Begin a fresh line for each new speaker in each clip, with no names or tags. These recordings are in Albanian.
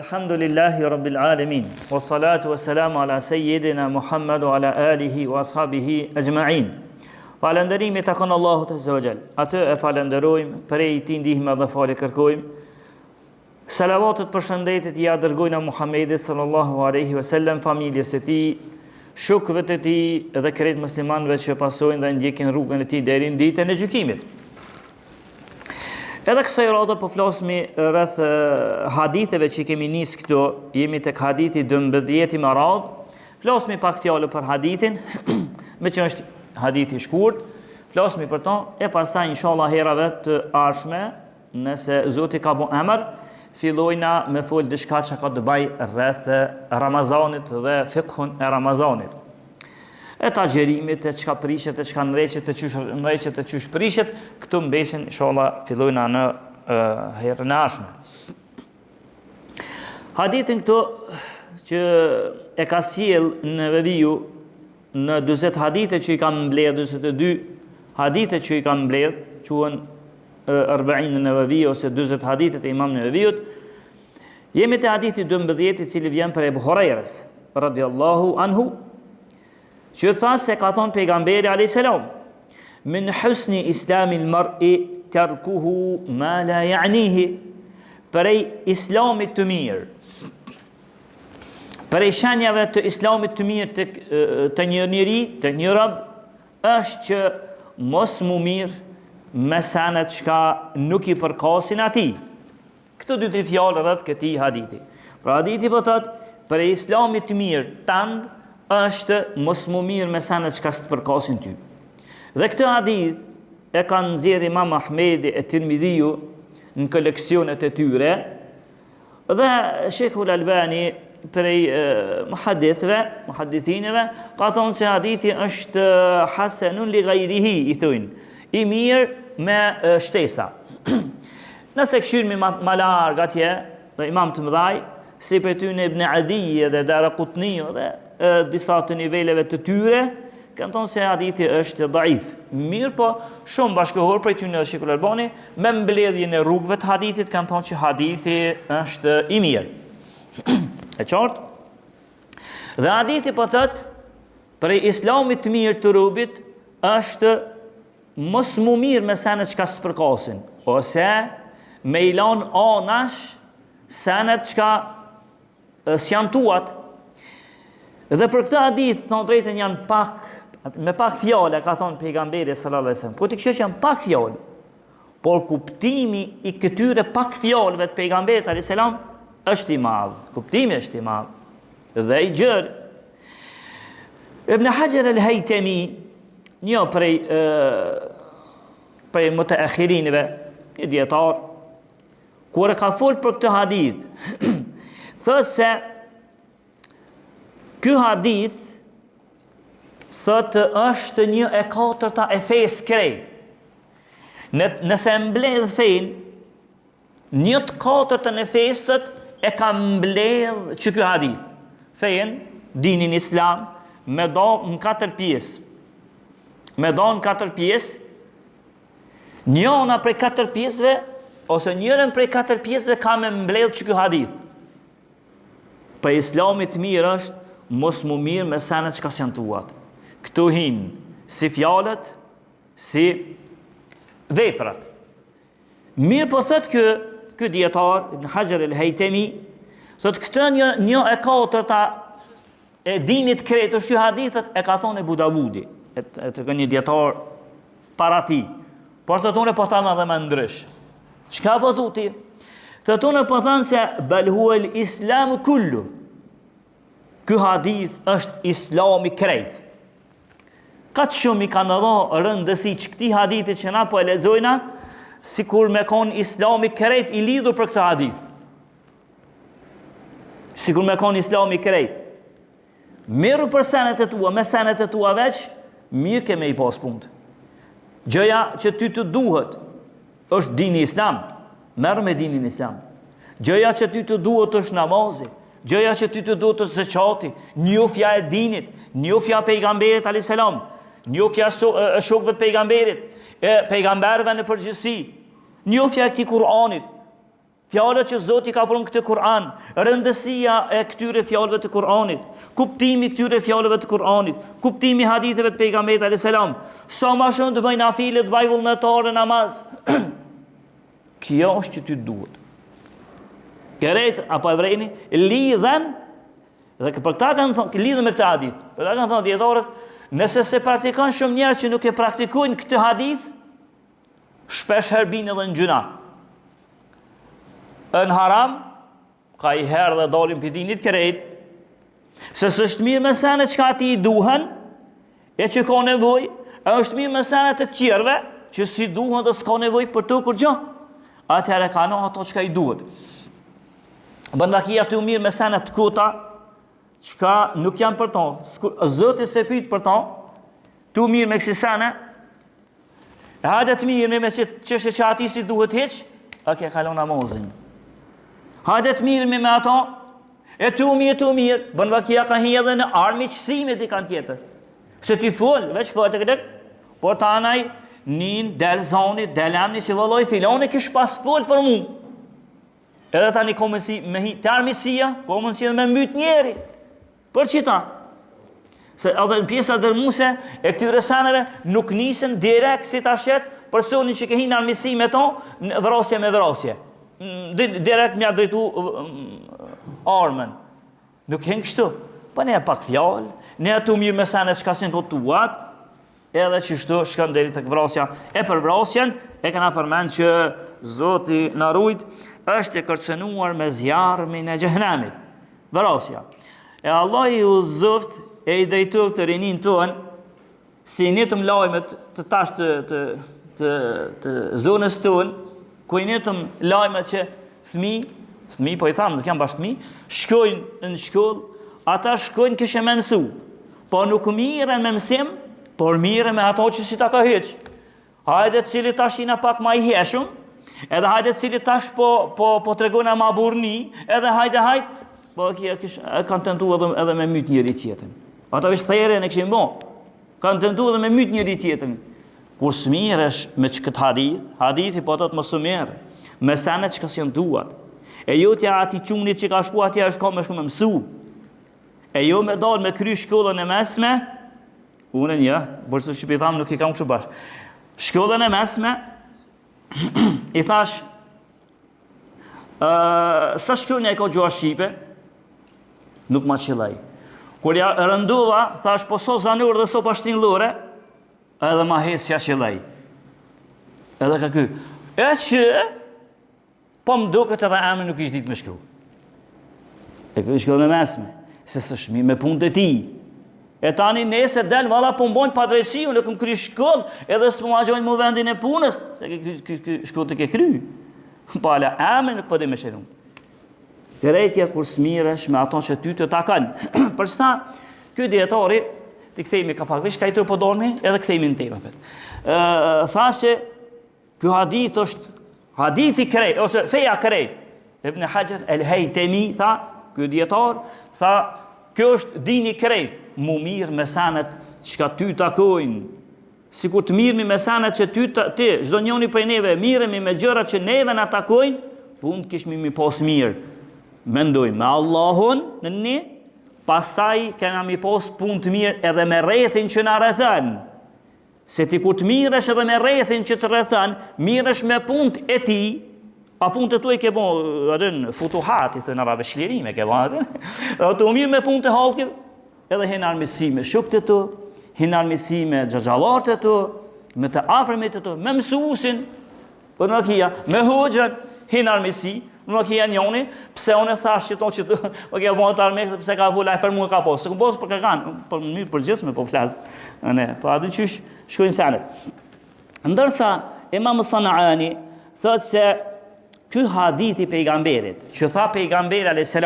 Alhamdulillahi Rabbil Alamin. Wassalatu wassalamu ala Sayyidina Muhammad wa ala alihi wa ashabihi ajma'in. Falënderimi takon Allahut Azza wa Jall. Atë e falenderojmë, prej tij ndihmë dhe falë kërkojmë. Salavatet për shëndetit ja dërgojnë Muhammedit sallallahu alaihi wasallam, familjes së tij, shokëve të tij dhe krejt muslimanëve që pasojnë dhe ndjekin rrugën e tij deri në ditën e gjykimit. Edhe kësaj radhe po flasmi rreth haditheve që kemi nis këtu, jemi tek hadithi 12 me radhë. Flasmi pak fjalë për hadithin, me që është hadithi i shkurt, flasmi për to e pastaj inshallah herave të ardhshme, nëse Zoti ka bën emër, fillojna me fol diçka që ka të bëj rreth Ramazanit dhe fikhun e Ramazanit. E të agjerimit, e çka prishet, e çka nreqet, e çysh prishet, këtu mbesin inshallah fillojna në herën e ardhshme. Hadithin këtu që e ka sjell në Neveviu në 40 hadithe që i kam mbledh, 42 hadithe që i kam mbledh, quhen 40 në Neveviu ose 40 hadithe të Imam Neveviut. Jemi te hadithi 12 i cili vjen për Ebu Hurajres radhiyallahu anhu, që tha se ka thonë pejgamberi alayhis salam, min husni islamil mar'i tarkuhu ma la ya'nihi, prej islamit të mirë, prej shenjave të islamit të mirë të një njeri, të një rob, është që mos mu mirë me senet çka nuk i përkasin atij. Këto dy tre fjalë rreth këtij hadithi. Pra hadithi po thotë, prej islamit të mirë tand është mos mu mirë me senet çka s'të përkasin ty. Dhe këtë hadith e kanë nxjerrë Imam Ahmedi e Tirmidhiu në koleksionet e tyre, dhe Sheikhul Albani prej muhaddithinëve ka thonë se hadithi është hasanun li ghayrihi, i thojnë, i mirë me shtesa. Nëse këshirmi ma larg atje, dhe imam të mëdhaj, si për ty në Ibn Adi dhe Daraqutni dhe disa të niveleve të tyre, kanë thonë se hadithi është dhaif. Mirë po, shumë bashkëhor për ty në Sheikhul Albani, me mbledhjen e rrugëve të hadithit, kanë thonë që hadithi është i mirë. E qartë? Dhe hadithi po thotë, prej islamit të mirë të robit është mos mu mirë me senet çka s'të përkasin, ose me i lanë anash senet çka s'janë tuat. Dhe për këtë hadith, thonë drejtën, janë me pak fjale, ka thonë pejgamberi sallallahu alaihi wasallam. Po të kështu janë pak fjale, por kuptimi i këtyre pak fjalëve të pejgamberit alayhis salam është i madh. Kuptimi është i madh. Dhe i gjerë. Ibn Hajar al-Haytami, një prej mutaakhirinëve, një dietar, kur ka folur për këtë hadith, thotë se ky hadith thotë është 1/4 e fesë krejt. Nëse mbledh fen, 1/4 e fesë e ka mbledh që ky hadith. Fen, dinin islam, me do në 4 pjesë. Me do në 4 pjesë, njëna prej 4 pjesëve, ose njërën prej 4 pjesëve ka me mbledh që ky hadith. Për islamit mirë është mos mu mirë me senet çka s'janë tuat. Këtu hinë si fjalët, si veprat. Mirë po thëtë ky dietar, Ibn Hajar al-Haytami, thotë këtë 1/4 e dinit krejt është ky hadithet e ka thonë Abu Davudi, të një dietar para ti. Por të thonë po thamë edhe më ndrysh. Çka po thuti? Të thonë po thanë se bal huwa al-islamu kullu. Ky hadith është islami krejt. Ka të shumë i kanë dhënë rëndësi që këtij hadithi që na po e lexojna, sikur me kon islami krejt i lidhur për këtë hadith. Sikur me kon islami krejt. Merru për senet e tua, me senet e tua veç, mirë ke me i pas punë. Gjëja që ty të duhet është dini islam, merr me dinin islam. Gjëja që ty të duhet është namazi, gjëja që ty të duhet është zakati, njohja e dinit, njohja pejgamberit alayhis salam, njohja shokëve të pejgamberit, pejgamberëve në përgjithësi, njohja e këtij Kur'anit. Fjalët që Zoti ka përën këtë Kur'an, rëndësia e këtyre fjalëve të Kur'anit, kuptimi këtyre fjalëve të Kur'anit, kuptimi haditheve të pejgamberit alayhis salam, sa më shumë të bëj nafile, të vaj vullnetare namaz. Kjo është që ty duhet. Kërejt apo evrejni lidhen, dhe për këta kanë thonë, lidhen me këtë hadith. Për këta kanë thonë dietarët, nëse se praktikon shumë njerëz që nuk e praktikojnë këtë hadith, shpesh herë bin edhe në gjuna. Në haram, ka i herë dhe dalim për dinit kërejt, se së është mirë me senet që ka ti i duhen, e që ka nevoj, e është mirë me senet të tjerve, që si duhen dhe s'ka nevoj për të kur gjë, atëherë ka në ato që ka i duhet. Bëndakia të mirë me senet të kota, që ka nuk janë për to, zëti se pyt për to, të mirë me kësi sene, e hajde të mirë me që ati si duhet heq, a ke kalon namazin. Hajde të mirë me ato, e të mirë, bëndakia ka hi edhe në armi qësime di kanë tjetër. Se ti full, veç për të këtë, por të anaj, nin, del zoni, del emni që vëlloj, filoni kish pas full për mu. Edhe tani komësi me hi të armisia, komësi edhe me myt njeri. Për qita? Se edhe në pjesa dërmuse e këtyre saneve nuk nisën direkt si ta shet personin që ke hi në armisi me to, vrasje me vrasje. Direkt mja drejtu armën. Nuk hen kështu. Po ne e pak fjallë, ne e tu mirë me sane që ka sin të tuat, edhe që shtu shkën deri të vrasja. E për vrasjen, e këna përmen që Zoti në rujt, është e kërcenuar me zjarmin e gjëhnamit. Vrasja. E Allah i u zëft e i drejtov të rinin tonë, si një të mlajmet të tash të zonës tonë, ku i një të mlajmet që thmi, po i thamë, nuk janë bashkë thmi, shkojnë në shkollë, ata shkojnë këshe me mësu, po nuk miren me mësim, por miren me ato që si ta ka heq. Hajde cili tash jina pak ma i heshëm, edhe hajde cili tash po tregona ma burni, edhe hajde, po kanë tentu edhe me myt njëri tjetën. Ata vishë thejre në këshim bo, kanë tentu edhe me myt njëri tjetën. Kur smiresh me që këtë hadithi po të të më sumere, me sene që ka si janë duat, e jo tja ati qunit që ka shku atja është ka me shku me mësu, e jo me dalë me kry shkollën e mesme, unë një, bërë që shqipi thamë nuk i kam kështë bashkë, shkollën e mesme, i thash, sa shkronja e ka gjua Shqipe, nuk ma qilaj. Kur ja rëndova, thash, po so zanur dhe so pashtin lore, edhe ma hesja qilaj. Edhe ka ky, e që, po më duket edhe amë nuk ishtë ditë me shkru. E kërë shkollën e mesme, se së shmi me punë të ti. E tani nese del, vala po mbojnë pa drejtësi, unë këm kry shkollë, edhe së më agjojnë mu vendin e punës, se shkollë të ke kry. Pala, amë nuk po dhe me shërum. Kërejtja kur smiresh me ato që ty të takan. Për çta, ky dietari, të kthejmi ka pak vish, ka i të përdormi, edhe kthejmi në tema. Tha që ky hadith është hadithi krejt, ose feja krejt. Ibn Hajar el-Haytami tha, ky dietar, tha, kjo është dini krejt, mu mirë me sanet që ka ty takojnë. Sikur të mirëmi me sanet që ti, çdo njoni prej neve, mirëmi me gjërat që neve na takojnë, pun kishmi mi pos mirë. Mendoj me Allahun në një, pastaj kena mi pos punë të mirë edhe me rrethin që na rrethën. Se ti kur të miresh edhe me rrethin që të rrethën, miresh me punët e ti, a punët e tu e ke bo, futuhat, i thënë arabe shlirime ke bo, dhe të mirë me punët e halkiv, edhe hinë armisi me shukët e tu, hinë armisi me gjagjallarët e tu, me të afrmit e tu, me mësusin, për në kia, me hoxën, hinë armisi, nuk i janë njoni, pse unë e thash që to që të, o kja bëhet armekët, pse ka vullaj për mu e ka posë. Se ku posë për kërkanë, për një përgjithme po flasë. Po adin qysh shkojnë sanet. Ndërsa, Imam Sanaani thot se ky hadithi pejgamberit, që tha pejgamberi a.s.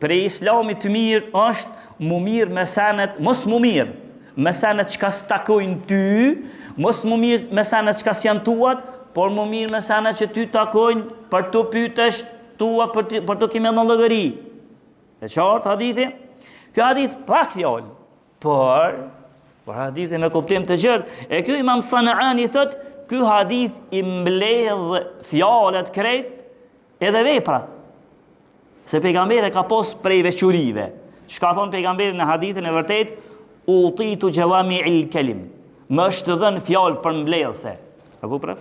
për islamit të mirë është mu mirë me sanet, mos mu mirë, me sanet që ka stakojnë ty, mos mu mirë me sanet që ka s'janë tuat, por më mirë me sana që ty takojnë për të pytesh tua për të kime në lëgëri. E qartë hadithi? Kjo hadith pak fjallë, por hadithi me kuptim të gjërë. E kjo Imam Sanaani thët, kjo hadith i mbledh fjallet krejt, edhe veprat. Se pejgamberi ka pas prej veçurive. Çka thon pejgamberi në hadithin e vërtet, utitu jawami'il kalim. Më është dhënë fjalë përmbledhëse. Apo pra?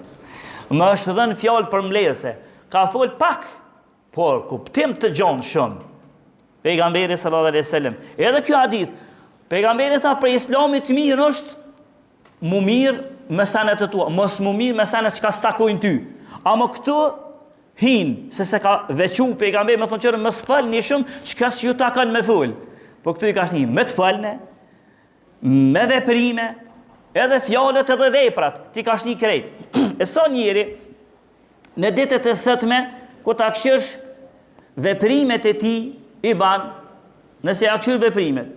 Më është dhënë fjalë përmbledhëse. Ka fol pak, por kuptim të gjon shumë. Pejgamberi sallallahu alaihi wasallam. Edhe ky hadith, pejgamberi tha për Islamin të mirë është mu mirë me sanet e tua, mos mu mirë me sanet që ka stakojnë ty. Ama këtu hinë, se ka vequ pejgamberi me thonë qërë më s'falë një shumë që ka s'ju ta kanë me full. Po këtu i ka shni me të falëne, me veprime, edhe fjalët edhe veprat, ti ka shni krejt. E sa njeri, në ditët e sëtme, ku ta këshirsh veprimet e ti i banë, nëse ja këshirë veprimet,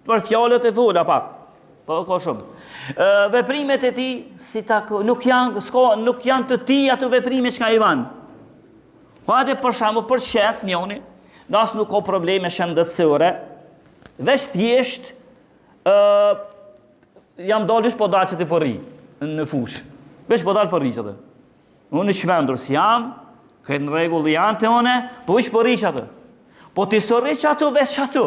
për fjalët e fulla pak, po ka shumë. Veprimet e ti si nuk janë të ti ato veprime që ka i banë. Po atë për shembull për shef njoni, nas nuk ka probleme shëndetësore, veç thjesht jam dalë po dalë që të përri në fushë. Veç po dalë përri që të. Unë i shmendur si jam, këtë në regullë janë të one, po veç përri që të. Po të sërri që ato veç ato.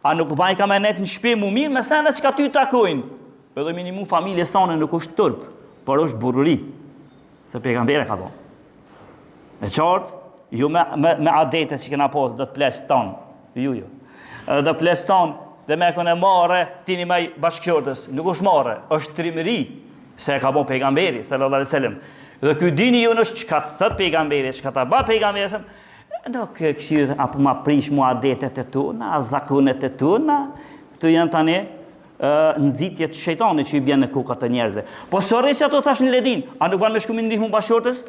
A nuk bajnë ka me netë në shpi mu mirë, me senet që ka ty takojnë. Edhe minimum familje sane nuk është tërpë, por është bururi. Se pejgamberi ka bo. Me qartë, ju me adetet që kena posë, dhe të plesë tonë. Ju. Dhe të plesë tonë, dhe me këne mare, tini me bashkëshortës. Nuk është mare, është trimëri, se e ka bo pejgamberi, sallallahu alaihi wasallam. Dhe kjo dini ju nështë që ka thët pejgamberi, që ka ta ba pejgamberi, nuk këshirë apo ma prish mu adetet e tuna, zakonet e tuna, këtu janë tani nëzitjet shejtani që i bjen në kukat të njerëzve. Po sërri që ato thash në ledin, a nuk banë me shku me ndihmu bashkëshortës?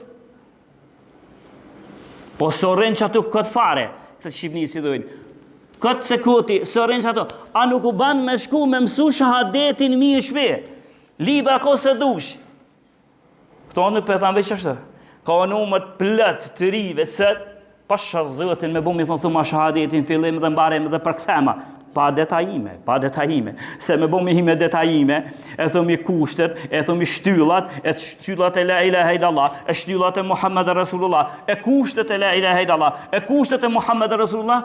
Po sërrin që ato këtë fare, të Shqipni si dojnë, këtë se kuti, sërrin që ato, a nuk u banë me shku me mësu shahadetin mi në shpe, libra ko se dush. Këto në për tanë veç është, ka numët plët të rive sët, pasha zëtin me bu mi thonë thuma shahadetin fillim dhe mbarem dhe përkthema, pa detajime, se me bëmi hime detajime, e thëmi kushtet, e thëmi shtyllat, e shtyllat e la ilaha illallah, e shtyllat e Muhammed e Rasulullah, e kushtet e la ilaha illallah, e kushtet e Muhammed e Rasulullah,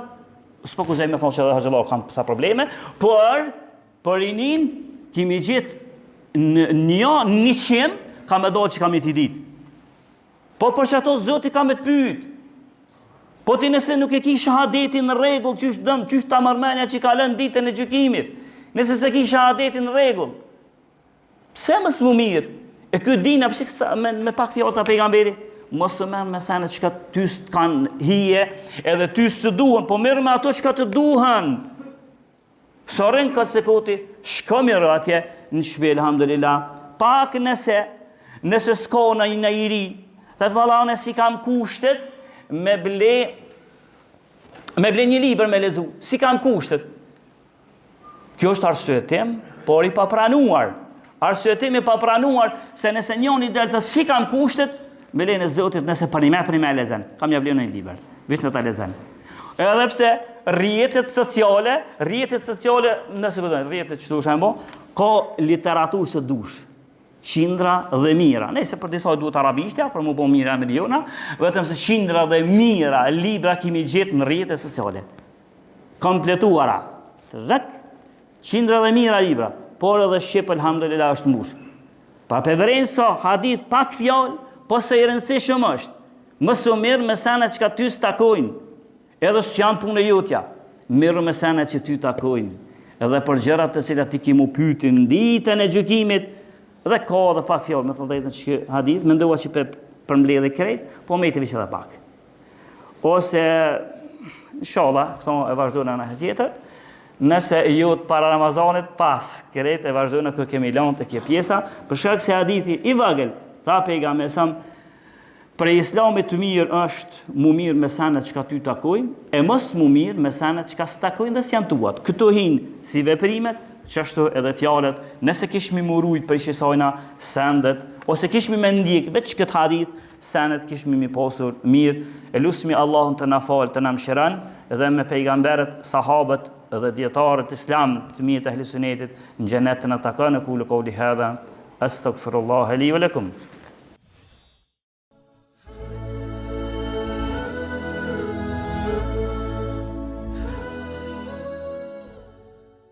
s'po kuzej me thonë që edhe haqëllar kam sa probleme, për inin, kimi gjithë një 100, ka me dojë që kam i t'i ditë. Po për që ato zoti ka me t'pytë, po ti nëse nuk e ki shahadetin në regull, qysh ta mërmenja që ka lënë ditën e gjykimit, nëse se ki shahadetin në regull, pse mësë më mirë? E kjo dina, pëse me pak fjallë të pejgamberi, mësë mërë me senet që ka ty së kanë hije, edhe ty së të duhen, po mirë me ato që ka të duhen. Sorin këtë se koti, shko mirë atje, në shpe, alhamdulillah, pak nëse s'ko në i ri, të të valane si kam kushtet, me ble një libër me lexu, si kam kushtet. Kjo është arsyetim, por i papranuar. Arsyetim i papranuar, se nëse njoni del të si kam kushtet, me lejnë e Zotit nëse për një me lezen. Kam një vlerë në një libër, vish në ta lezen. Edhe pse rrjetet sociale, nëse këtën, rrjetet që dush e mbo, ka literaturë së dush. Qindra dhe mira. Nëse për disa duhet arabishtja, për mu po mira me liona, vetëm se qindra dhe mira libra kimi gjithë në rrjetet sociale. Kompletuara. Të rrët, qindra dhe mira libra, por edhe Shqip, alhamdulillah, është mbush. Pa përverin so, hadith pak fjallë, po se i rëndësishëm është. Mësë mirë me senet që ka ty s'takojnë, edhe së janë punë e jutja, mirë me senet që ty takojnë, edhe për gjërat të cilat ti ki mu pytin ditën e gjykimit, dhe ka dhe pak fjallë, me të dhejtën që hadith, me ndoha që për mbledhe krejt, po me i të vishë dhe pak. Ose, inshallah, këto e vazhdojnë në tjetër, nëse ju të para Ramazanit pas, krejt e vazhdojnë kë kemi lanë të kje pjesa, për shkak se hadithi i vagël, tha pejgamberi sa për Islamit të mirë është mu mirë me senet që ka ty takojnë, e mos mu mirë me senet që ka s'takojnë dhe s'janë tuat. Këto hinë si veprimet, qështu edhe fjalët, nëse kishmi murujt për ishisojna sendet, ose kishmi me ndjek, veç këtë hadith, senet kishmi mi posur mirë, e lusmi Allahun të na falë, të na mshiran, edhe me pejgamberet, sahabët, edhe djetarët islam të mirë të ahli sunetit, në gjenet të në takë në kullu qawli hadha, astaghfirullah li wa lakum.